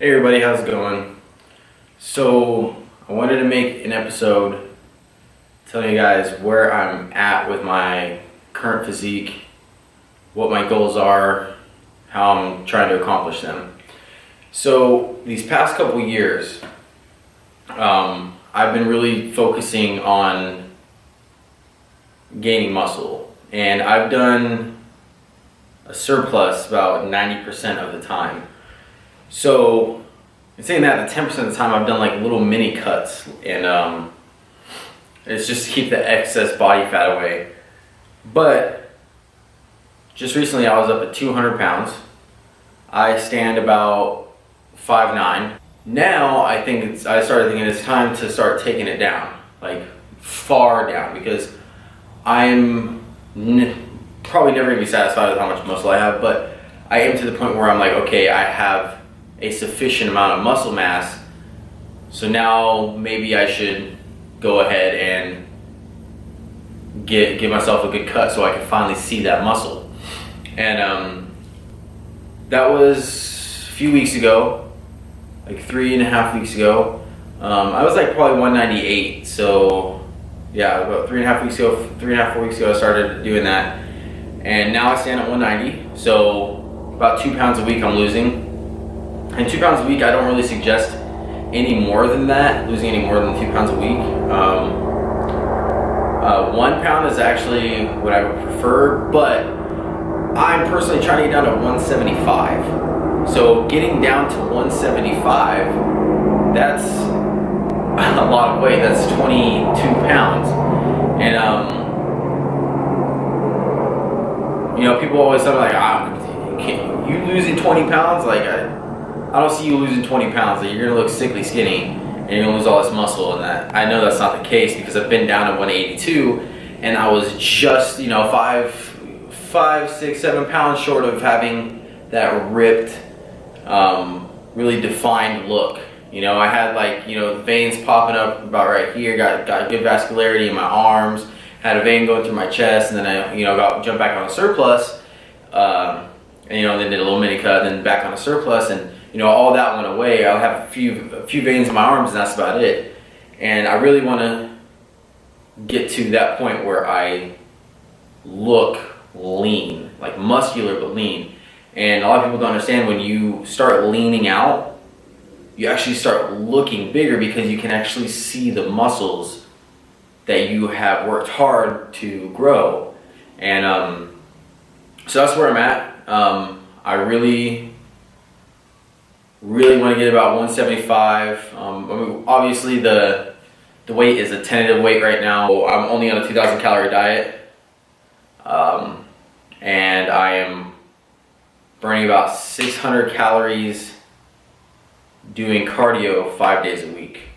Hey everybody, how's it going? So I wanted to make an episode telling you guys where I'm at with my current physique, what my goals are, how I'm trying to accomplish them. So these past couple years, I've been really focusing on gaining muscle, and I've done a surplus about 90% of the time. So, in saying that, the 10% of the time I've done like little mini cuts, and it's just to keep the excess body fat away. But just recently I was up at 200 pounds. I stand about 5'9". Now I started thinking it's time to start taking it down, like far down, because I'm probably never gonna be satisfied with how much muscle I have, but I am to the point where I'm like, okay, I have a sufficient amount of muscle mass, so now maybe I should go ahead and give myself a good cut so I can finally see that muscle. And that was a few weeks ago, like 3.5 weeks ago. I was like probably 198, so yeah, about 3.5 weeks ago, 3.5, 4 weeks ago I started doing that, and now I stand at 190, so about 2 pounds a week I'm losing. And 2 pounds a week, I don't really suggest any more than that, losing any more than 2 pounds a week. 1 pound is actually what I would prefer, but I'm personally trying to get down to 175. So getting down to 175, that's a lot of weight. That's 22 pounds. And you know, people always tell me like, you losing 20 pounds? Like, I don't see you losing 20 pounds. Like, you're gonna look sickly skinny and you're gonna lose all this muscle. And that, I know that's not the case, because I've been down to 182 and I was just, you know, 5, 6, 7 pounds short of having that ripped, really defined look. You know, I had like, you know, veins popping up about right here, got good vascularity in my arms, had a vein going through my chest, and then I, you know, jumped back on a surplus, and you know, then did a little mini cut, then back on a surplus, and you know, all that went away. I'll have a few veins in my arms, and that's about it. And I really want to get to that point where I look lean, like muscular but lean. And a lot of people don't understand, when you start leaning out, you actually start looking bigger, because you can actually see the muscles that you have worked hard to grow. And so that's where I'm at. I really want to get about 175. I mean, obviously the weight is a tentative weight right now. I'm only on a 2,000 calorie diet, and I am burning about 600 calories doing cardio 5 days a week,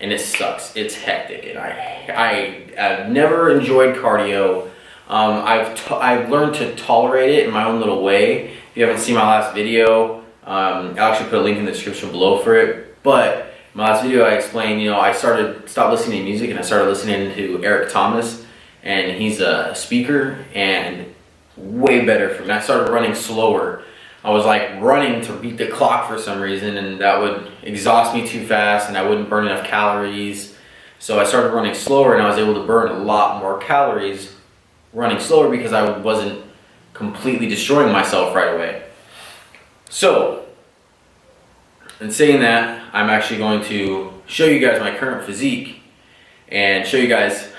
and it sucks. It's hectic, and I've never enjoyed cardio. I've learned to tolerate it in my own little way. If you haven't seen my last video, I'll actually put a link in the description below for it. But in my last video I explained, you know, I stopped listening to music and I started listening to Eric Thomas, and he's a speaker, and way better for me. I started running slower. I was like running to beat the clock for some reason, and that would exhaust me too fast and I wouldn't burn enough calories. So I started running slower, and I was able to burn a lot more calories running slower, because I wasn't completely destroying myself right away. So, in saying that, I'm actually going to show you guys my current physique and show you guys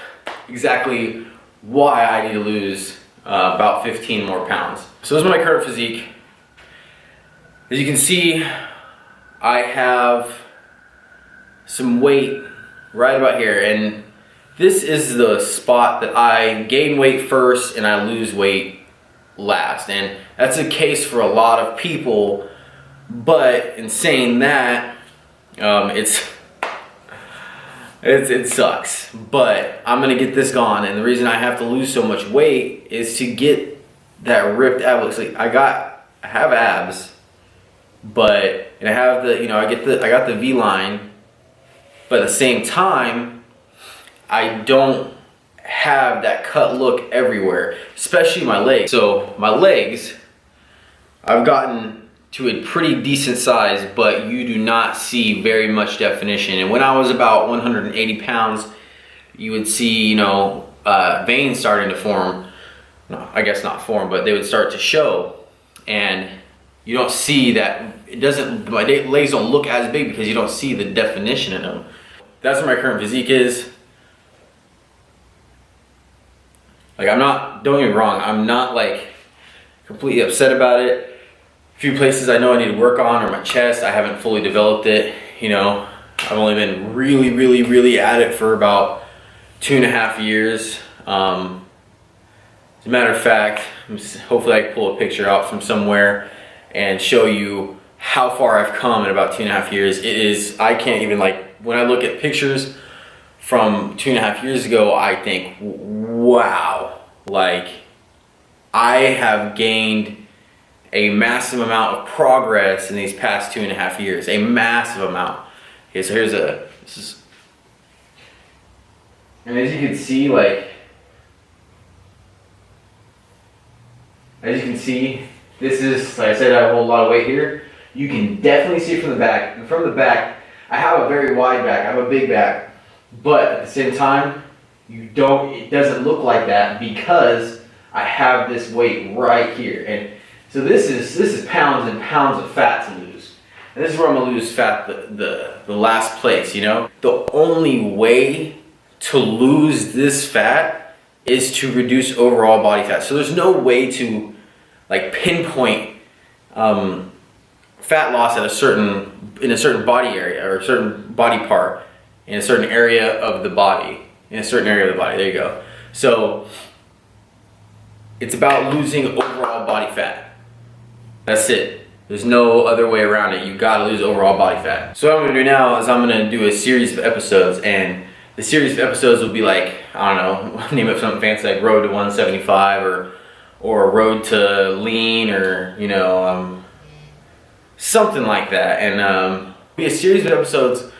exactly why I need to lose about 15 more pounds. So this is my current physique. As you can see, I have some weight right about here, and this is the spot that I gain weight first and I lose weight last. And that's a case for a lot of people, but in saying that, it sucks. But I'm gonna get this gone, and the reason I have to lose so much weight is to get that ripped ab. Like, I have abs, but and I have the, you know, I got the V line, but at the same time, I don't have that cut look everywhere, especially my legs. So my legs, I've gotten to a pretty decent size, but you do not see very much definition. And when I was about 180 pounds, you would see, you know, veins starting to form. No, I guess not form, but they would start to show. And you don't see that, my legs don't look as big because you don't see the definition in them. That's what my current physique is. Like, don't get me wrong, I'm not like completely upset about it. A few places I know I need to work on are my chest. I haven't fully developed it, you know. I've only been really at it for about 2.5 years. As a matter of fact, hopefully I can pull a picture out from somewhere and show you how far I've come in about 2.5 years. It is, I can't even, like, when I look at pictures from 2.5 years ago, I think, wow, like, I have gained a massive amount of progress in these past 2.5 years, a massive amount. Okay, so and as you can see, like, as you can see, this is, like I said, I hold a lot of weight here. You can definitely see it from the back. And from the back, I have a very wide back, I have a big back, but at the same time, it doesn't look like that because I have this weight right here. And so this is pounds and pounds of fat to lose. And this is where I'm gonna lose fat, the last place, you know? The only way to lose this fat is to reduce overall body fat. So there's no way to, like, pinpoint fat loss in a certain body area or a certain body part in a certain area of the body. There you go. So it's about losing overall body fat. That's it. There's no other way around it. You gotta lose overall body fat. So what I'm gonna do now is I'm gonna do a series of episodes, and the series of episodes will be like, I don't know, name it something fancy like Road to 175 or Road to Lean, or, you know, something like that. And be a series of episodes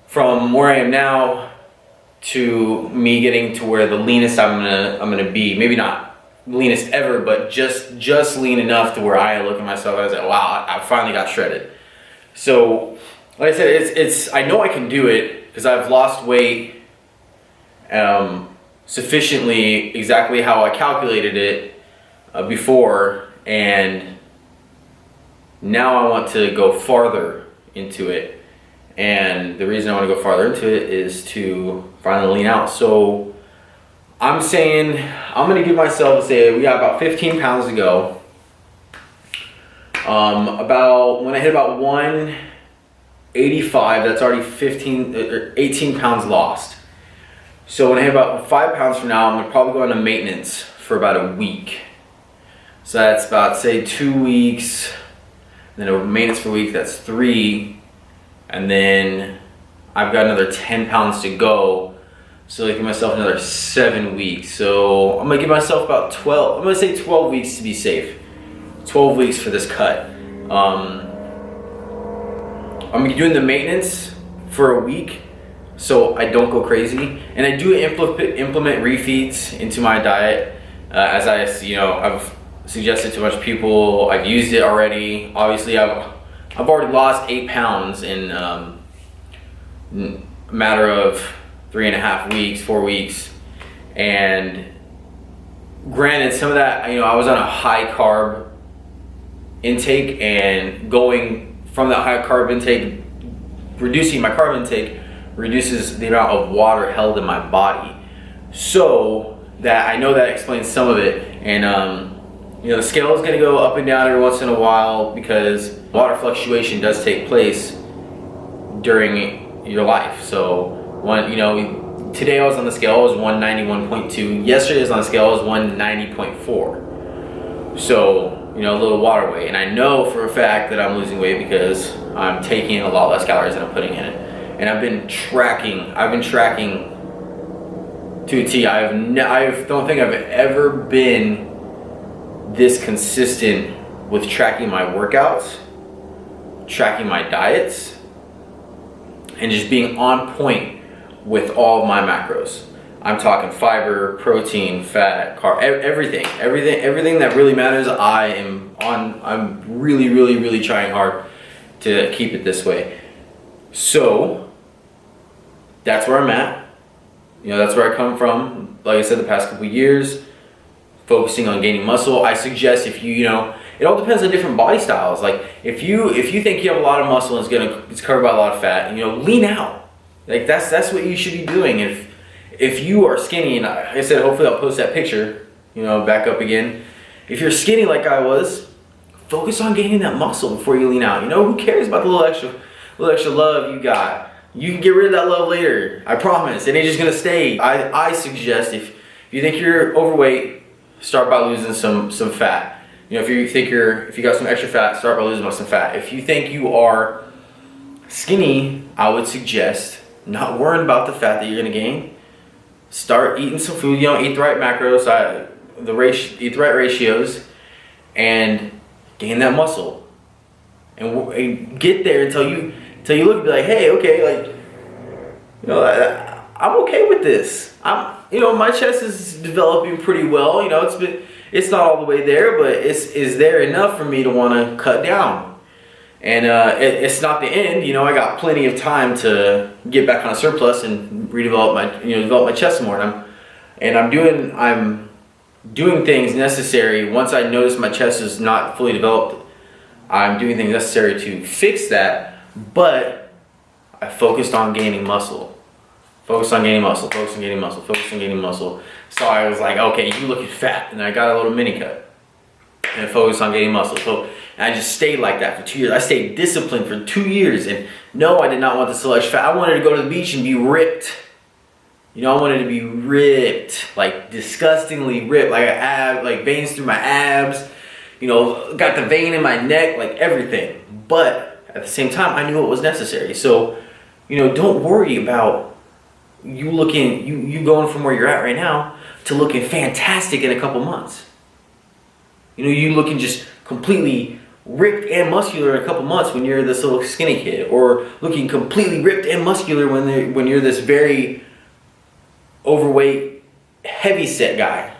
from where I am now to me getting to where the leanest I'm gonna be. Maybe not leanest ever, but just lean enough to where I look at myself and I was like, wow, I finally got shredded. So, like I said, it's I know I can do it because I've lost weight sufficiently exactly how I calculated it before, and now I want to go farther into it. And the reason I want to go farther into it is to finally lean out. So I'm saying I'm gonna give myself, say we got about 15 pounds to go. About when I hit about 185, that's already 18 pounds lost. So when I hit about 5 pounds from now, I'm gonna probably go into maintenance for about a week. So that's about, say, 2 weeks, and then a maintenance for a week, that's 3, and then I've got another 10 pounds to go. So I give myself another 7 weeks. So I'm gonna give myself about 12, I'm gonna say 12 weeks to be safe. 12 weeks for this cut. I'm gonna be doing the maintenance for a week so I don't go crazy. And I do implement refeeds into my diet. As I've suggested to a bunch of people, I've used it already. Obviously I've already lost 8 pounds in a matter of 3.5 weeks, 4 weeks. And granted, some of that, I was on a high carb intake, and going from that high carb intake, reducing my carb intake reduces the amount of water held in my body. So that, I know that explains some of it. And the scale is going to go up and down every once in a while because water fluctuation does take place during your life. So today I was on the scale, I was 191.2. Yesterday I was on the scale, I was 190.4. So, a little water weight. And I know for a fact that I'm losing weight because I'm taking a lot less calories than I'm putting in it. And I've been tracking to a T. I don't think I've ever been this consistent with tracking my workouts, tracking my diets, and just being on point with all of my macros. I'm talking fiber, protein, fat, carb, everything that really matters. I'm really trying hard to keep it this way. So that's where I'm at. You know, that's where I come from. Like I said, the past couple years, focusing on gaining muscle. I suggest if you know, it all depends on different body styles. Like if you think you have a lot of muscle and it's covered by a lot of fat, you know, lean out. Like that's what you should be doing. If you are skinny, and like I said, hopefully I'll post that picture, you know, back up again. If you're skinny like I was, focus on gaining that muscle before you lean out. You know, who cares about the little extra love you got? You can get rid of that love later. I promise. It ain't just gonna stay. I suggest if you think you're overweight, start by losing some fat. You know, if you got some extra fat, start by losing some fat. If you think you are skinny, I would suggest not worrying about the fat that you're gonna gain. Start eating some food. You know, eat the right macros, eat the right ratios, and gain that muscle. And get there until you look and be like, hey, okay, like, you know, I'm okay with this. You know, my chest is developing pretty well. You know, it's not all the way there, but it's there enough for me to want to cut down. And it's not the end. You know, I got plenty of time to get back on a surplus and redevelop develop my chest more. And I'm doing things necessary. Once I notice my chest is not fully developed, I'm doing things necessary to fix that. But I focused on gaining muscle. Focus on gaining muscle, focus on gaining muscle, focus on gaining muscle. So I was like, okay, you looking fat. And I got a little mini cut. And focus on gaining muscle. So, and I just stayed like that for 2 years. I stayed disciplined for 2 years. And no, I did not want the select fat. I wanted to go to the beach and be ripped. You know, I wanted to be ripped. Like disgustingly ripped. Like veins through my abs. You know, got the vein in my neck, like everything. But at the same time, I knew it was necessary. So, you know, don't worry about you going from where you're at right now to looking fantastic in a couple months. You know, you looking just completely ripped and muscular in a couple months when you're this little skinny kid, or looking completely ripped and muscular when you're this very overweight, heavy set guy,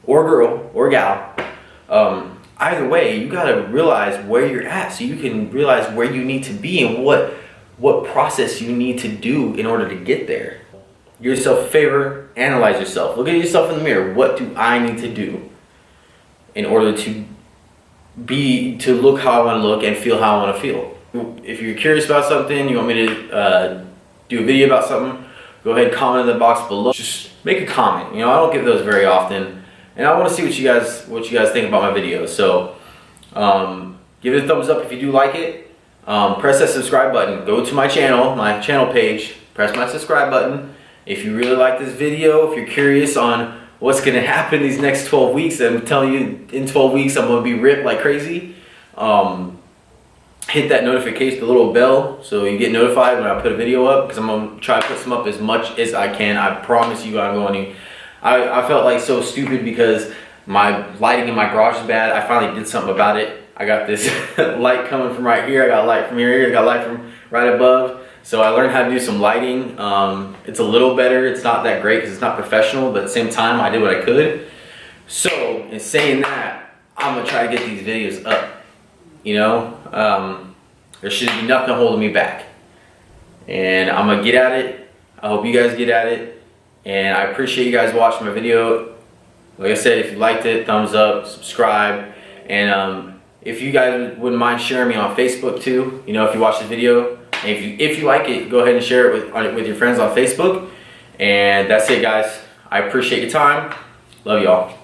or girl, or gal. Either way, you gotta realize where you're at so you can realize where you need to be and what process you need to do in order to get there. Give yourself a favor, analyze yourself. Look at yourself in the mirror. What do I need to do in order to look how I want to look and feel how I want to feel? If you're curious about something, you want me to do a video about something, go ahead and comment in the box below. Just make a comment. You know, I don't get those very often, and I want to see what you guys think about my videos. So give it a thumbs up if you do like it. Press that subscribe button. Go to my channel page. Press my subscribe button. If you really like this video, if you're curious on what's going to happen these next 12 weeks, I'm telling you, in 12 weeks I'm going to be ripped like crazy. Hit that notification, the little bell, so you get notified when I put a video up, because I'm going to try to put some up as much as I can. I promise you I'm going to. I felt like so stupid because my lighting in my garage is bad. I finally did something about it. I got this light coming from right here. I got light from here. I got light from right above. So I learned how to do some lighting. It's a little better. It's not that great because it's not professional, but at the same time, I did what I could. So in saying that, I'm gonna try to get these videos up. You know, there should be nothing holding me back, and I'm gonna get at it. I hope you guys get at it, and I appreciate you guys watching my video. Like I said, if you liked it, thumbs up, subscribe, and if you guys wouldn't mind sharing me on Facebook too. You know, if you watch this video. If you like it, go ahead and share it with your friends on Facebook. And that's it, guys. I appreciate your time. Love y'all.